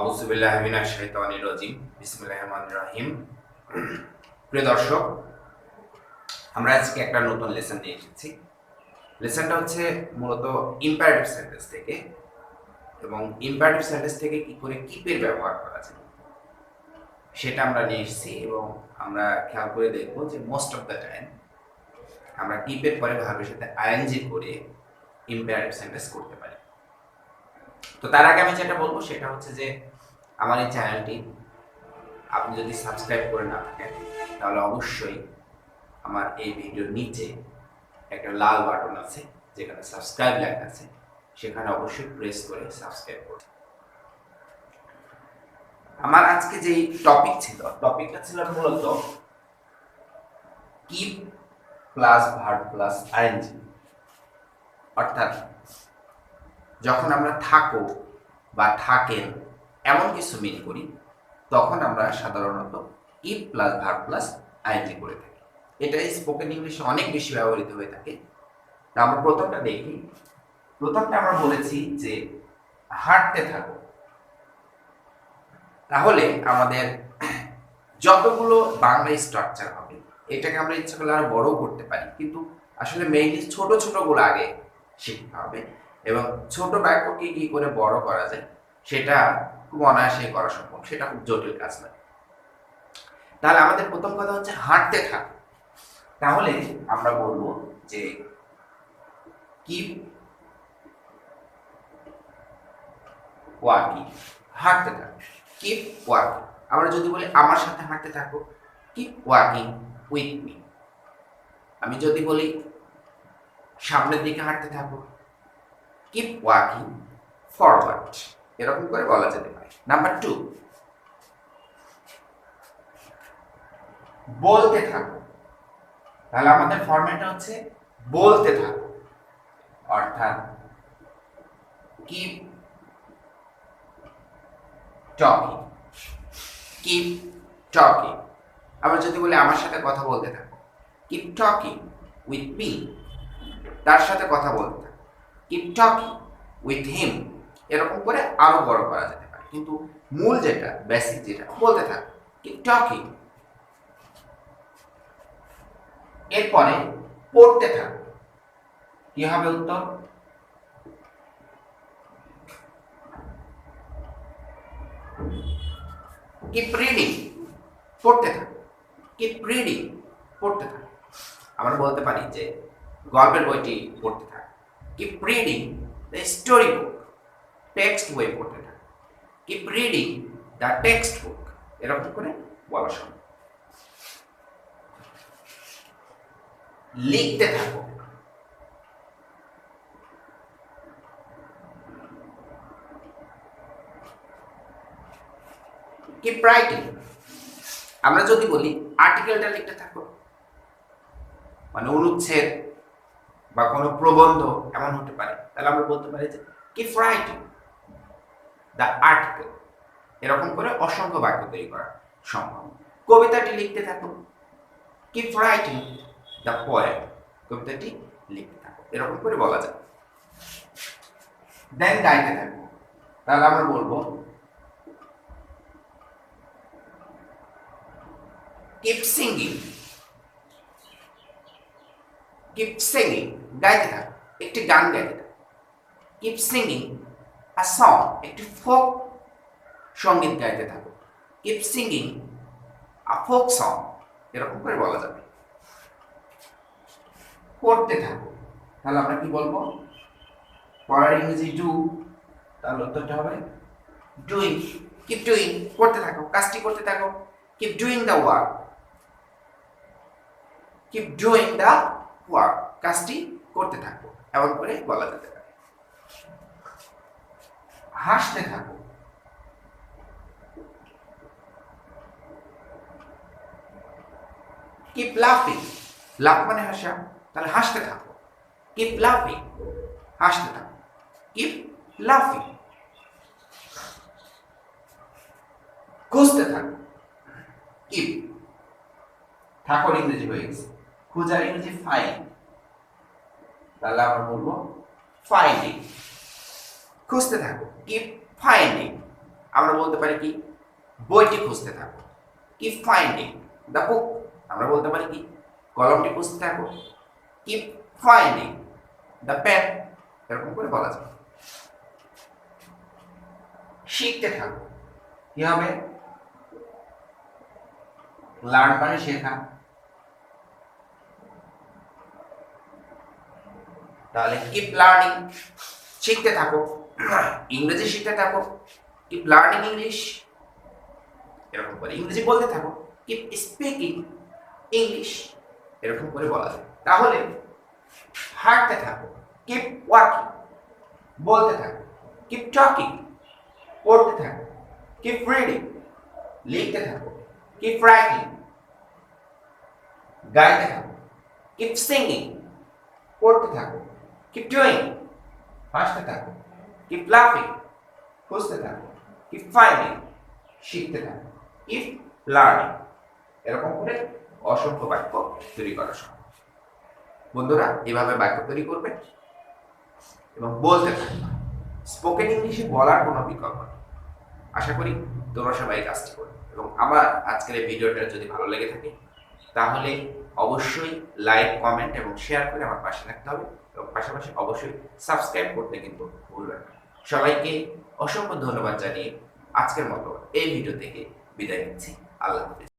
আউযুবিল্লাহি মিনাশ শাইতানির রাজিম বিসমিল্লাহির রহমানির রহিম। প্রিয় দর্শক, আমরা আজকে একটা নতুন লেসন নিয়ে এসেছি। লেসনটা হচ্ছে মূলত ইম্পারেটিভ সেন্টেন্স থেকে, এবং ইম্পারেটিভ সেন্টেন্স থেকে কি করে কিপের ব্যবহার করা যায় সেটা আমরা নিয়ে এসেছি। এবং আমরা খেয়াল করে দেখব যে মোস্ট অফ দ্য টাইম আমরা কিপের পরে ভার্বের সাথে আইএনজি করে ইম্পারেটিভ সেন্টেন্স করতে পারি। তো তার আগে আমি যেটা বলবো সেটা হচ্ছে যে আমার এই চ্যানেলটি আপনি যদি সাবস্ক্রাইব করে না থাকেন তাহলে অবশ্যই আমার এই ভিডিওর নিচে একটা লাল বাটন আছে যেখানে সাবস্ক্রাইব লেখা আছে, সেখানে অবশ্যই প্রেস করে সাবস্ক্রাইব করুন। আমার আজকে যেই টপিকটা ছিল মূলত keep plus verb plus I N G, অর্থাৎ যখন আমরা থাকো বা থাকেন এমন কিছু মিন করি তখন আমরা সাধারণত keep plus verb plus I N G করে থাকি। এটা স্পোকেন ইংলিশে অনেক বেশি ব্যবহৃত হয়ে থাকে। আমরা প্রথমটা দেখি। প্রথমটা আমরা বলেছি যে হাঁটতে থাকো। তাহলে আমাদের যতগুলো বাংলা স্ট্রাকচার হবে এটাকে আমরা ইচ্ছা করলে আরো বড়ও করতে পারি, কিন্তু আসলে মেইনলি ছোট ছোটগুলো আগে শিখতে হবে, এবং ছোট বাক্যকে কি করে বড় করা যায় সেটা খুব অনায়াসে করা সম্ভব, সেটা খুব জটিল কাজ নয়। তাহলে আমাদের প্রথম কথা হচ্ছে হাঁটতে থাকো। তাহলে আমরা বলবো যে কিপ ওয়াকিং, হাঁটতে থাকো, কিপ ওয়াকিং। আমরা যদি বলি আমার সাথে হাঁটতে থাকো, কিপ ওয়াকিং উইথ মি। আমি যদি বলি সামনের দিকে হাঁটতে থাকো, কিপ ওয়াকিং ফরওয়ার্ড। এরকম করে বলা যেতে পারে। নাম্বার 2, বলতে থাকো। তাহলে আমাদের ফরম্যাটটা হচ্ছে বলতে থাকো, অর্থাৎ কিপ টকিং, কিপ টকিং। আমরা যদি বলি আমার সাথে কথা বলতে থাকো, কিপ টকিং উইথ মি। তার সাথে কথা বলতে থাকো, কিপ টকিং উইথ হিম। এরকম করে আরো বড় করা যেতে পারে, কিন্তু মূল যেটা বেসিক যেটা বলতে থাকো, কিপ টকিং। এরপরে পড়তে থাকো, কি হবে উত্তর? কিপ রিডিং, পড়তে থাকো, কিপ রিডিং, পড়তে থাকো। আমরা বলতে পারি যে গল্পের বইটি পড়তে থাকো, keep reading the story book. Text বই পড়তে থাকো, keep reading the text book. এরকম করে বলা সম্ভব। লিখতে থাকো, কিপ রাইটিং। আমরা যদি বলি আর্টিকেলটা লিখতে থাকো, মানে অনুচ্ছেদ বা কোনো প্রবন্ধ এমন হতে পারে, তাহলে আমরা বলতে পারি যে কিপ রাইটিং দ্য আর্টিকেল। এরকম করে অসংখ্য বাক্য তৈরি করা সম্ভব। কবিতাটি লিখতে থাকো, কিপ রাইটিং দ্য পোয়েম। কবিতাটি লিখতে থাকো, এরকম করে বলা যায়। দেন গাইতে থাকো, তাহলে আমরা বলবো কিপ সিঙ্গিং, কিপ সিঙ্গিং। গাইতে থাকো, একটি গান গাইতে থাকো, কিপ সিঙ্গিং আ সং। একটি ফোক সঙ্গীত গাইতে থাকো, কিপ সিঙ্গিং আ ফোক সং। এরকম করে বলা যাবে। করতে থাকো, তাহলে আমরা কি বলবো? পড়ার ইংরেজি ডু, তাহলে উত্তরটা হবে ডুইং। কিপ ডুইং, করতে থাকো, কাজটি করতে থাকো, keep doing the work. Keep doing the work, কাজটি করতে থাকো, এমন করে বলা যেতে পারে। হাসতে থাকো, কিপ লাফিং। লাফ মানে হাসা, তাহলে হাসতে থাকো, কিপ লাফিং, হাসতে থাকো, কিপ লাফিং। খুঁজতে থাকো, কিপ, থাকোর ইংরেজি হয়ে গেছে, খোঁজার ইংরেজি ফাইন্ড, তাহলে আমরা বলবো ফাইন্ডিং। খুঁজতে থাকো, কিপ ফাইন্ডিং। আমরা বলতে পারি কি বইটি খুঁজতে থাকো, কিপ ফাইন্ডিং দ্য বুক। আমরা বলতে পারি কি কলমটি খুঁজতে থাকো, কিপ ফাইন্ডিং দ্য পেন। এরকম করে বলা যায়। শিখতে থাকো, কি হবে? লার্ন মানে শেখা, তাহলে কিপ লার্নিং, শিখতে থাকো, ইংরেজি শিখতে থাকো, কিপ লার্নিং ইংলিশ। এরকম করে ইংরেজি বলতে থাকো, কিপ স্পিকিং ইংলিশ। এরকম করে বলা যায়। তাহলে হাঁটতে থাকো, কিপ ওয়াকিং, বলতে থাকো, কিপ টকিং, পড়তে থাকো, কিপ রিডিং, লিখতে থাকো, কিপ রাইটিং, গাইতে থাকো, কিপ সিঙ্গিং, পড়তে থাকো, কিপ ডুইং, হাসতে থাকো, কিপ লাফিং, খুঁজতে থাকো, কিপ ফাইন্ডিং, শিখতে থাকো, কিপ লার্নিং। এরকম করে অসংখ্য বাক্য তৈরি করা সম্ভব। বন্ধুরা, এভাবে বাক্য তৈরি করবে এবং বলতে থাকবে। স্পোকেন ইংলিশে বলার কোনো বিকল্প নেই। আশা করি তোমরা সবাই কাজটি করবে। এবং আমার আজকের এই ভিডিওটা যদি ভালো লেগে থাকে তাহলে অবশ্যই লাইক, কমেন্ট এবং শেয়ার করে আমার পাশে থাকতে হবে এবং পাশাপাশি অবশ্যই সাবস্ক্রাইব করতে কিন্তু ভুলবেন না। সবাইকে অসংখ্য ধন্যবাদ জানিয়ে আজকের মতো এই ভিডিও থেকে বিদায় নিচ্ছি। আল্লাহ হাফেজ।